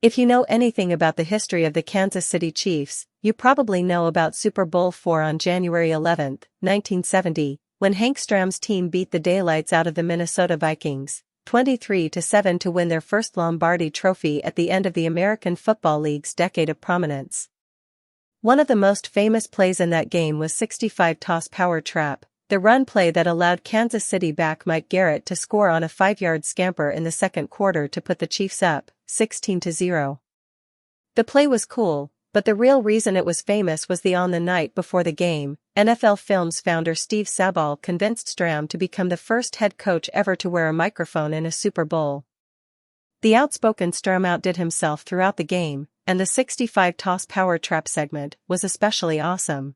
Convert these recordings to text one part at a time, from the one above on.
If you know anything about the history of the Kansas City Chiefs, you probably know about Super Bowl IV on January 11, 1970, when Hank Stram's team beat the daylights out of the Minnesota Vikings, 23-7 to win their first Lombardi Trophy at the end of the American Football League's decade of prominence. One of the most famous plays in that game was 65 toss power trap, the run play that allowed Kansas City back Mike Garrett to score on a 5-yard scamper in the second quarter to put the Chiefs up, 16-0. The play was cool, but the real reason it was famous was on the night before the game, NFL Films founder Steve Sabol convinced Stram to become the first head coach ever to wear a microphone in a Super Bowl. The outspoken Stram outdid himself throughout the game, and the 65 toss power trap segment was especially awesome.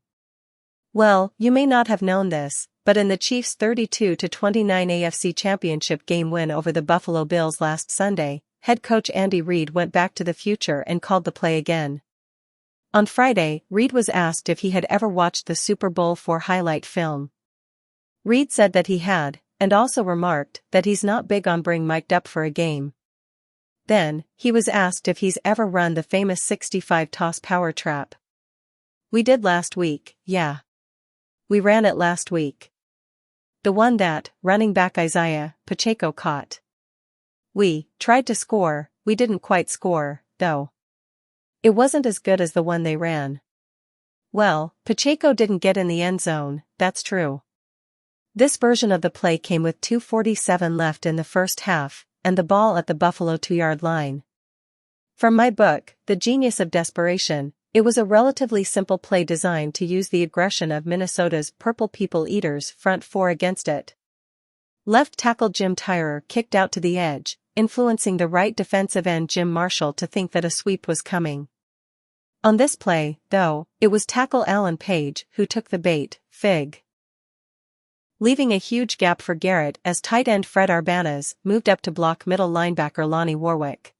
Well, you may not have known this, but in the Chiefs' 32-29 AFC Championship Game win over the Buffalo Bills last Sunday, head coach Andy Reid went back to the future and called the play again. On Friday, Reid was asked if he had ever watched the Super Bowl IV highlight film. Reid said that he had, and also remarked that he's not big on being mic'd up for a game. Then, he was asked if he's ever run the famous 65 toss power trap. "We did last week, yeah. We ran it last week. The one that, running back Isaiah Pacheco caught. We tried to score, we didn't quite score, though. It wasn't as good as the one they ran. Well, Pacheco didn't get in the end zone, that's true." This version of the play came with 2:47 left in the first half, and the ball at the Buffalo 2-yard line. From my book, The Genius of Desperation, it was a relatively simple play designed to use the aggression of Minnesota's Purple People Eaters front four against it. Left tackle Jim Tyrer kicked out to the edge, influencing the right defensive end Jim Marshall to think that a sweep was coming. On this play, though, it was tackle Alan Page who took the bait, leaving a huge gap for Garrett as tight end Fred Arbanas moved up to block middle linebacker Lonnie Warwick.